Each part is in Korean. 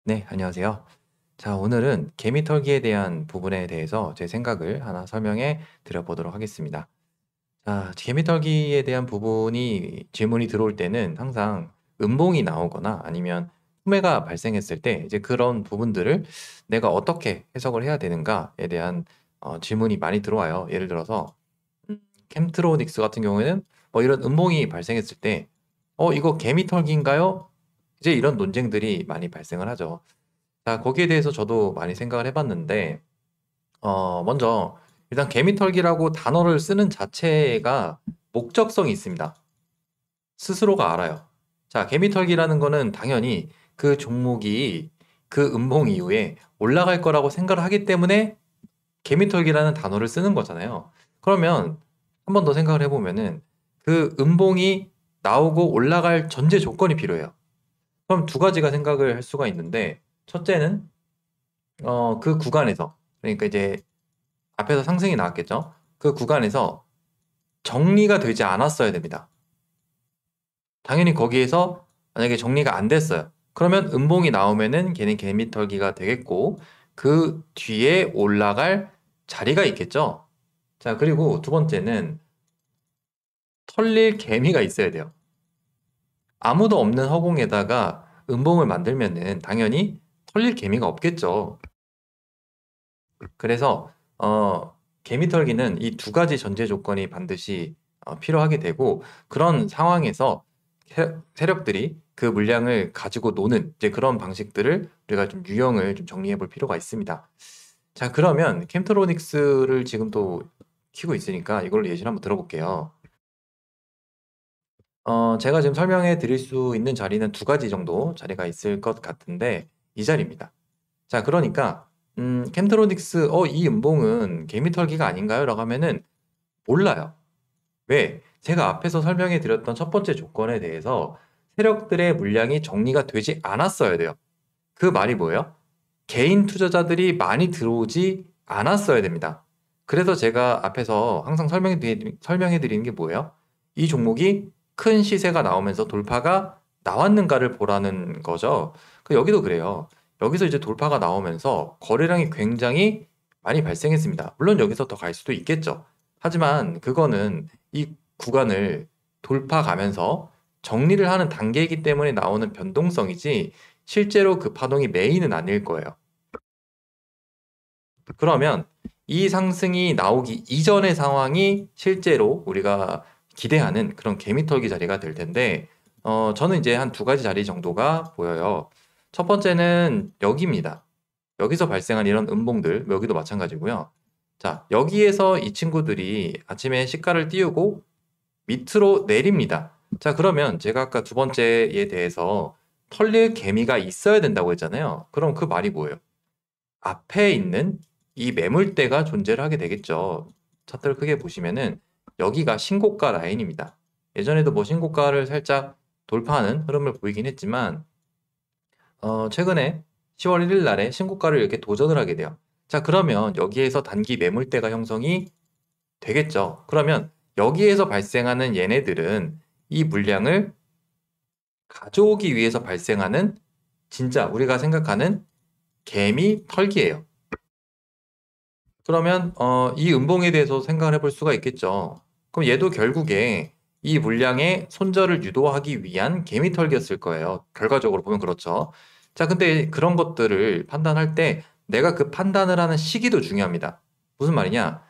네, 안녕하세요. 자, 오늘은 개미털기에 대한 부분에 대해서 제 생각을 하나 설명해 드려보도록 하겠습니다. 자, 개미털기에 대한 부분이 질문이 들어올 때는 항상 음봉이 나오거나 아니면 소매가 발생했을 때 이제 그런 부분들을 내가 어떻게 해석을 해야 되는가에 대한 질문이 많이 들어와요. 예를 들어서 음, 캠트로닉스 같은 경우에는 이런 음봉이 발생했을 때 이거 개미털기인가요? 이제 이런 논쟁들이 많이 발생을 하죠. 자, 거기에 대해서 저도 많이 생각을 해봤는데, 먼저, 일단 개미털기라고 단어를 쓰는 자체가 목적성이 있습니다. 스스로가 알아요. 자, 개미털기라는 거는 당연히 그 종목이 그 음봉 이후에 올라갈 거라고 생각을 하기 때문에 개미털기라는 단어를 쓰는 거잖아요. 그러면 한 번 더 생각을 해보면은 그 음봉이 나오고 올라갈 전제 조건이 필요해요. 그럼 두 가지가 생각을 할 수가 있는데, 첫째는 그 구간에서, 그러니까 이제 앞에서 상승이 나왔겠죠? 그 구간에서 정리가 되지 않았어야 됩니다. 당연히 거기에서 만약에 정리가 안 됐어요. 그러면 음봉이 나오면은 걔는 개미털기가 되겠고, 그 뒤에 올라갈 자리가 있겠죠? 자, 그리고 두 번째는 털릴 개미가 있어야 돼요. 아무도 없는 허공에다가 음봉을 만들면은 당연히 털릴 개미가 없겠죠. 그래서 개미 털기는 이 두 가지 전제 조건이 반드시 필요하게 되고 그런 상황에서 세력들이 그 물량을 가지고 노는 이제 그런 방식들을 우리가 좀 유형을 좀 정리해 볼 필요가 있습니다. 자, 그러면 캠트로닉스를 지금 또 키고 있으니까 이걸로 예시를 한번 들어볼게요. 제가 지금 설명해 드릴 수 있는 자리는 두 가지 정도 자리가 있을 것 같은데 이 자리입니다. 자, 그러니까 캠트로닉스 이 음봉은 개미털기가 아닌가요? 라고 하면은 몰라요. 왜? 제가 앞에서 설명해 드렸던 첫 번째 조건에 대해서 세력들의 물량이 정리가 되지 않았어야 돼요. 그 말이 뭐예요? 개인 투자자들이 많이 들어오지 않았어야 됩니다. 그래서 제가 앞에서 항상 설명해 드리는 게 뭐예요? 이 종목이 큰 시세가 나오면서 돌파가 나왔는가를 보라는 거죠. 여기도 그래요. 여기서 이제 돌파가 나오면서 거래량이 굉장히 많이 발생했습니다. 물론 여기서 더 갈 수도 있겠죠. 하지만 그거는 이 구간을 돌파 가면서 정리를 하는 단계이기 때문에 나오는 변동성이지 실제로 그 파동이 메인은 아닐 거예요. 그러면 이 상승이 나오기 이전의 상황이 실제로 우리가 기대하는 그런 개미털기 자리가 될 텐데, 저는 이제 한 두 가지 자리 정도가 보여요. 첫 번째는 여기입니다. 여기서 발생한 이런 음봉들, 여기도 마찬가지고요. 자, 여기에서 이 친구들이 아침에 시가를 띄우고 밑으로 내립니다. 자, 그러면 제가 아까 두 번째에 대해서 털릴 개미가 있어야 된다고 했잖아요. 그럼 그 말이 뭐예요? 앞에 있는 이 매물대가 존재를 하게 되겠죠. 차트를 크게 보시면은 여기가 신고가 라인입니다. 예전에도 뭐 신고가를 살짝 돌파하는 흐름을 보이긴 했지만 최근에 10월 1일 날에 신고가를 이렇게 도전을 하게 돼요. 자, 그러면 여기에서 단기 매물대가 형성이 되겠죠. 그러면 여기에서 발생하는 얘네들은 이 물량을 가져오기 위해서 발생하는 진짜 우리가 생각하는 개미 털기예요. 그러면 이 음봉에 대해서 생각을 해볼 수가 있겠죠. 그럼 얘도 결국에 이 물량의 손절을 유도하기 위한 개미 털기였을 거예요. 결과적으로 보면 그렇죠. 자, 근데 그런 것들을 판단할 때 내가 그 판단을 하는 시기도 중요합니다. 무슨 말이냐?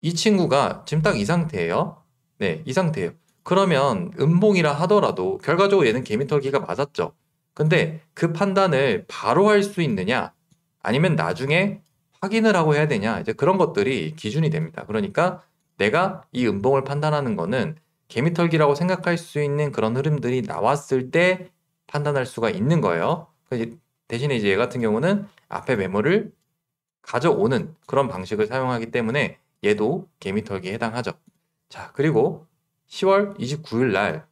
이 친구가 지금 딱 이 상태예요. 네, 이 상태예요. 그러면 음봉이라 하더라도 결과적으로 얘는 개미 털기가 맞았죠. 근데 그 판단을 바로 할 수 있느냐? 아니면 나중에 확인을 하고 해야 되냐? 이제 그런 것들이 기준이 됩니다. 그러니까 내가 이 음봉을 판단하는 거는 개미 털기라고 생각할 수 있는 그런 흐름들이 나왔을 때 판단할 수가 있는 거예요. 대신에 이제 얘 같은 경우는 앞에 메모를 가져오는 그런 방식을 사용하기 때문에 얘도 개미 털기에 해당하죠. 자, 그리고 10월 29일 날,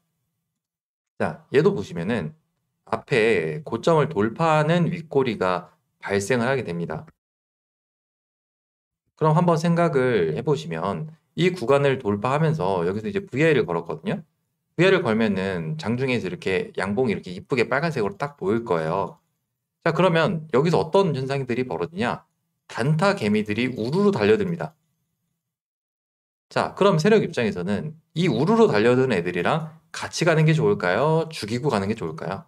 자, 얘도 보시면은 앞에 고점을 돌파하는 윗꼬리가 발생을 하게 됩니다. 그럼 한번 생각을 해보시면 이 구간을 돌파하면서 여기서 이제 VI를 걸었거든요. VI를 걸면은 장중에서 이렇게 양봉이 이렇게 이쁘게 빨간색으로 딱 보일 거예요. 자, 그러면 여기서 어떤 현상들이 벌어지냐? 단타 개미들이 우르르 달려듭니다. 자, 그럼 세력 입장에서는 이 우르르 달려드는 애들이랑 같이 가는 게 좋을까요? 죽이고 가는 게 좋을까요?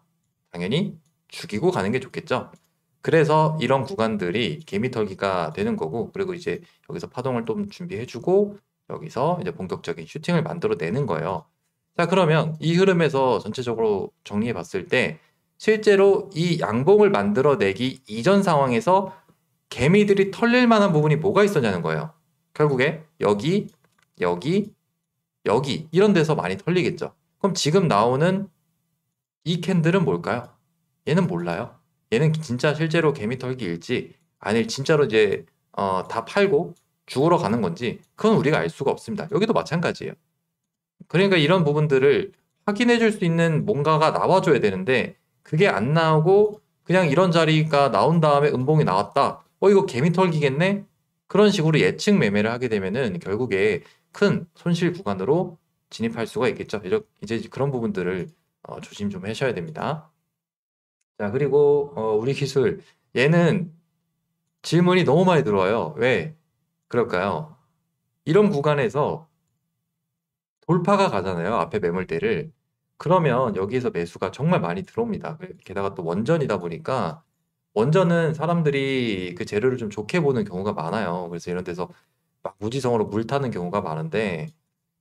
당연히 죽이고 가는 게 좋겠죠. 그래서 이런 구간들이 개미털기가 되는 거고, 그리고 이제 여기서 파동을 좀 준비해주고, 여기서 이제 본격적인 슈팅을 만들어내는 거예요. 자, 그러면 이 흐름에서 전체적으로 정리해 봤을 때, 실제로 이 양봉을 만들어내기 이전 상황에서 개미들이 털릴 만한 부분이 뭐가 있었냐는 거예요. 결국에 여기, 여기, 여기 이런 데서 많이 털리겠죠. 그럼 지금 나오는 이 캔들은 뭘까요? 얘는 몰라요. 얘는 진짜 실제로 개미 털기일지 아니 진짜로 이제 다 팔고 죽으러 가는 건지 그건 우리가 알 수가 없습니다. 여기도 마찬가지예요. 그러니까 이런 부분들을 확인해 줄 수 있는 뭔가가 나와줘야 되는데 그게 안 나오고 그냥 이런 자리가 나온 다음에 음봉이 나왔다. 이거 개미 털기겠네? 그런 식으로 예측 매매를 하게 되면은 결국에 큰 손실 구간으로 진입할 수가 있겠죠. 이제 그런 부분들을 조심 좀 하셔야 됩니다. 자, 그리고 우리 기술 얘는 질문이 너무 많이 들어와요. 왜 그럴까요? 이런 구간에서 돌파가 가잖아요. 앞에 매물대를. 그러면 여기에서 매수가 정말 많이 들어옵니다. 게다가 또 원전이다 보니까 원전은 사람들이 그 재료를 좀 좋게 보는 경우가 많아요. 그래서 이런 데서 막 무지성으로 물 타는 경우가 많은데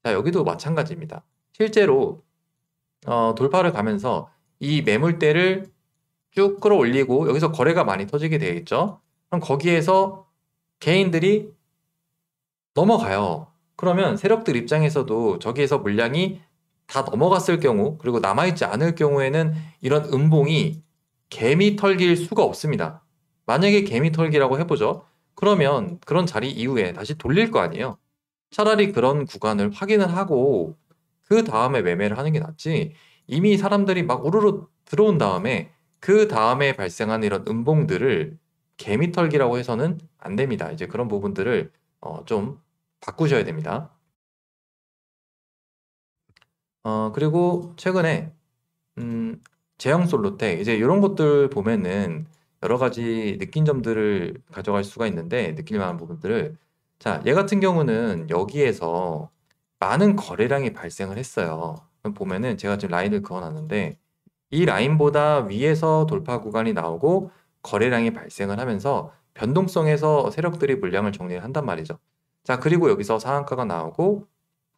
자, 여기도 마찬가지입니다. 실제로 돌파를 가면서 이 매물대를 쭉 끌어올리고 여기서 거래가 많이 터지게 되어 있죠. 그럼 거기에서 개인들이 넘어가요. 그러면 세력들 입장에서도 저기에서 물량이 다 넘어갔을 경우 그리고 남아있지 않을 경우에는 이런 음봉이 개미 털기일 수가 없습니다. 만약에 개미 털기라고 해보죠. 그러면 그런 자리 이후에 다시 돌릴 거 아니에요. 차라리 그런 구간을 확인을 하고 그 다음에 매매를 하는 게 낫지. 이미 사람들이 막 우르르 들어온 다음에 그 다음에 발생하는 이런 음봉들을 개미 털기라고 해서는 안 됩니다. 이제 그런 부분들을 좀 바꾸셔야 됩니다. 그리고 최근에 제형 솔로텍 이제 이런 것들 보면은 여러 가지 느낀 점들을 가져갈 수가 있는데 느낄 만한 부분들을 자, 얘 같은 경우는 여기에서 많은 거래량이 발생을 했어요. 그럼 보면은 제가 지금 라인을 그어놨는데 이 라인보다 위에서 돌파 구간이 나오고 거래량이 발생을 하면서 변동성에서 세력들이 물량을 정리를 한단 말이죠. 자, 그리고 여기서 상한가가 나오고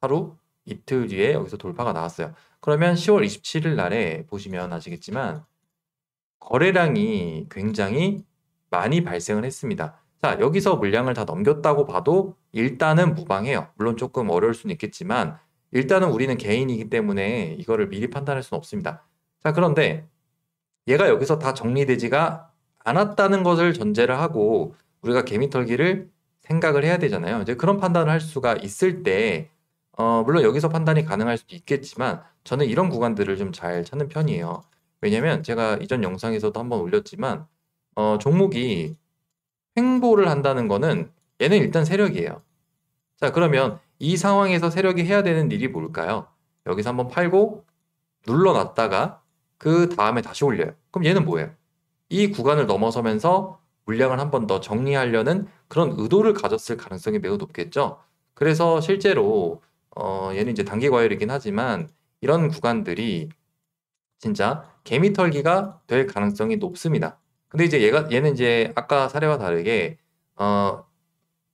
하루 이틀 뒤에 여기서 돌파가 나왔어요. 그러면 10월 27일 날에 보시면 아시겠지만 거래량이 굉장히 많이 발생을 했습니다. 자, 여기서 물량을 다 넘겼다고 봐도 일단은 무방해요. 물론 조금 어려울 수는 있겠지만 일단은 우리는 개인이기 때문에 이거를 미리 판단할 수는 없습니다. 자, 그런데 얘가 여기서 다 정리되지가 않았다는 것을 전제를 하고 우리가 개미털기를 생각을 해야 되잖아요. 이제 그런 판단을 할 수가 있을 때 물론 여기서 판단이 가능할 수도 있겠지만 저는 이런 구간들을 좀 잘 찾는 편이에요. 왜냐면 제가 이전 영상에서도 한번 올렸지만 종목이 횡보를 한다는 거는 얘는 일단 세력이에요. 자, 그러면 이 상황에서 세력이 해야 되는 일이 뭘까요? 여기서 한번 팔고 눌러놨다가 그 다음에 다시 올려요. 그럼 얘는 뭐예요? 이 구간을 넘어서면서 물량을 한 번 더 정리하려는 그런 의도를 가졌을 가능성이 매우 높겠죠. 그래서 실제로 얘는 이제 단기 과열이긴 하지만 이런 구간들이 진짜 개미 털기가 될 가능성이 높습니다. 근데 이제 얘는 이제 아까 사례와 다르게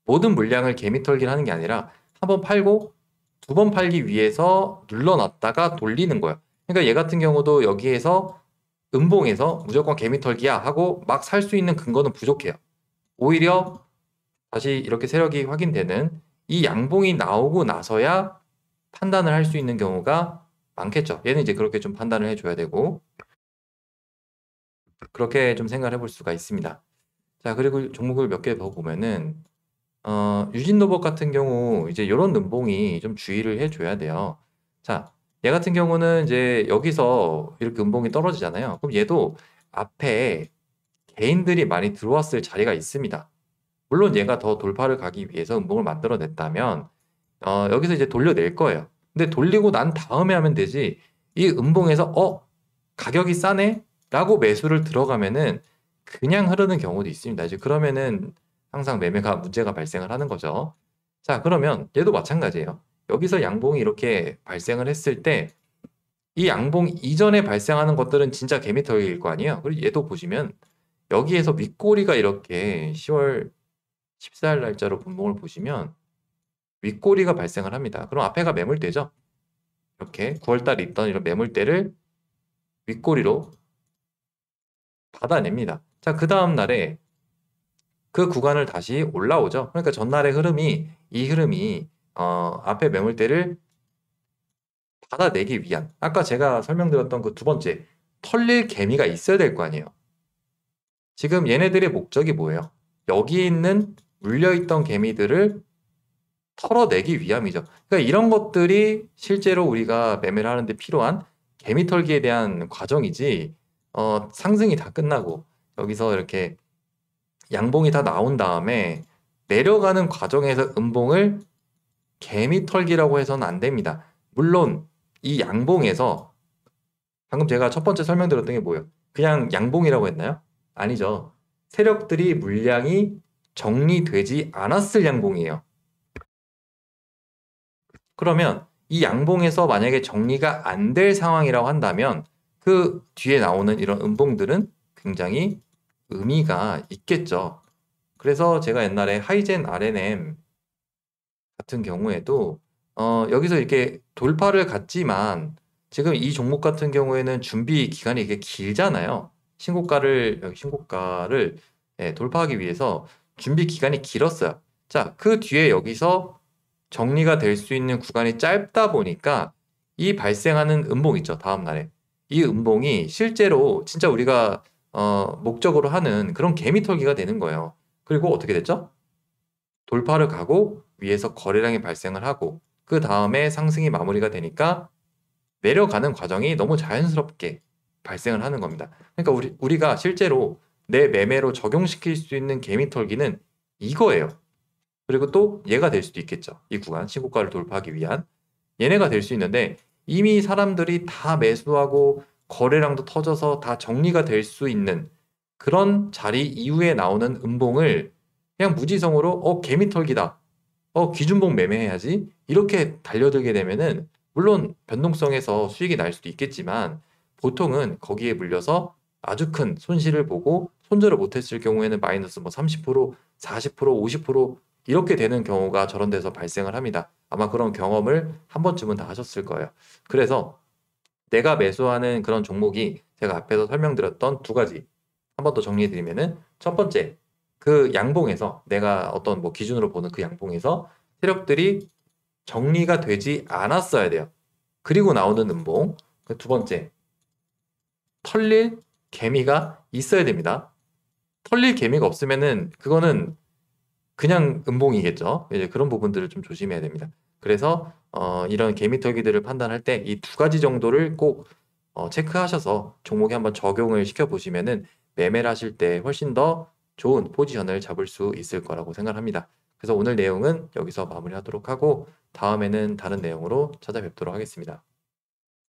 모든 물량을 개미 털기를 하는 게 아니라 한 번 팔고 두 번 팔기 위해서 눌러놨다가 돌리는 거예요. 그러니까 얘 같은 경우도 여기에서 음봉에서 무조건 개미 털기야 하고 막 살 수 있는 근거는 부족해요. 오히려 다시 이렇게 세력이 확인되는 이 양봉이 나오고 나서야 판단을 할 수 있는 경우가 많겠죠. 얘는 이제 그렇게 좀 판단을 해줘야 되고 그렇게 좀 생각을 해볼 수가 있습니다. 자, 그리고 종목을 몇 개 더 보면은 유진로봇 같은 경우 이제 이런 음봉이 좀 주의를 해줘야 돼요. 자, 얘 같은 경우는 이제 여기서 이렇게 음봉이 떨어지잖아요. 그럼 얘도 앞에 개인들이 많이 들어왔을 자리가 있습니다. 물론 얘가 더 돌파를 가기 위해서 음봉을 만들어냈다면 여기서 이제 돌려낼 거예요. 근데 돌리고 난 다음에 하면 되지 이 음봉에서 가격이 싸네? 라고 매수를 들어가면은 그냥 흐르는 경우도 있습니다. 이제 그러면은 항상 매매가 문제가 발생을 하는 거죠. 자, 그러면 얘도 마찬가지예요. 여기서 양봉이 이렇게 발생을 했을 때 이 양봉 이전에 발생하는 것들은 진짜 개미털기일 거 아니에요. 그리고 얘도 보시면 여기에서 윗꼬리가 이렇게 10월 14일 날짜로 분봉을 보시면 윗꼬리가 발생을 합니다. 그럼 앞에가 매물대죠. 이렇게 9월 달에 있던 이런 매물대를 윗꼬리로 받아냅니다. 자, 그 다음 날에 그 구간을 다시 올라오죠. 그러니까 전날의 흐름이 이 흐름이 앞에 매물대를 받아내기 위한 아까 제가 설명드렸던 그 두 번째 털릴 개미가 있어야 될 거 아니에요. 지금 얘네들의 목적이 뭐예요? 여기 있는 물려있던 개미들을 털어내기 위함이죠. 그러니까 이런 것들이 실제로 우리가 매매를 하는데 필요한 개미 털기에 대한 과정이지 상승이 다 끝나고 여기서 이렇게 양봉이 다 나온 다음에 내려가는 과정에서 음봉을 개미 털기라고 해서는 안 됩니다. 물론 이 양봉에서 방금 제가 첫 번째 설명드렸던 게 뭐예요? 그냥 양봉이라고 했나요? 아니죠. 세력들이 물량이 정리되지 않았을 양봉이에요. 그러면 이 양봉에서 만약에 정리가 안 될 상황이라고 한다면 그 뒤에 나오는 이런 음봉들은 굉장히 의미가 있겠죠. 그래서 제가 옛날에 하이젠 RNM 같은 경우에도 여기서 이렇게 돌파를 갔지만 지금 이 종목 같은 경우에는 준비 기간이 이게 길잖아요. 신고가를 돌파하기 위해서 준비 기간이 길었어요. 자, 그 뒤에 여기서 정리가 될 수 있는 구간이 짧다 보니까 이 발생하는 음봉 있죠. 다음 날에. 이 음봉이 실제로 진짜 우리가 목적으로 하는 그런 개미털기가 되는 거예요. 그리고 어떻게 됐죠? 돌파를 가고 위에서 거래량이 발생을 하고 그 다음에 상승이 마무리가 되니까 내려가는 과정이 너무 자연스럽게 발생을 하는 겁니다. 그러니까 우리가 실제로 내 매매로 적용시킬 수 있는 개미털기는 이거예요. 그리고 또 얘가 될 수도 있겠죠. 이 구간 신고가를 돌파하기 위한 얘네가 될 수 있는데 이미 사람들이 다 매수하고 거래량도 터져서 다 정리가 될 수 있는 그런 자리 이후에 나오는 음봉을 그냥 무지성으로 개미털기다. 기준봉 매매해야지. 이렇게 달려들게 되면은 물론 변동성에서 수익이 날 수도 있겠지만 보통은 거기에 물려서 아주 큰 손실을 보고 손절을 못했을 경우에는 마이너스 뭐 30%, 40%, 50% 이렇게 되는 경우가 저런 데서 발생을 합니다. 아마 그런 경험을 한 번쯤은 다 하셨을 거예요. 그래서 내가 매수하는 그런 종목이 제가 앞에서 설명드렸던 두 가지 한 번 더 정리해드리면은 첫 번째 그 양봉에서 내가 어떤 뭐 기준으로 보는 그 양봉에서 세력들이 정리가 되지 않았어야 돼요. 그리고 나오는 음봉. 그 두 번째 털릴 개미가 있어야 됩니다. 털릴 개미가 없으면은 그거는 그냥 음봉이겠죠. 이제 그런 부분들을 좀 조심해야 됩니다. 그래서 이런 개미 털기들을 판단할 때 이 두 가지 정도를 꼭 체크하셔서 종목에 한번 적용을 시켜보시면은 매매를 하실 때 훨씬 더 좋은 포지션을 잡을 수 있을 거라고 생각합니다. 그래서 오늘 내용은 여기서 마무리하도록 하고 다음에는 다른 내용으로 찾아뵙도록 하겠습니다.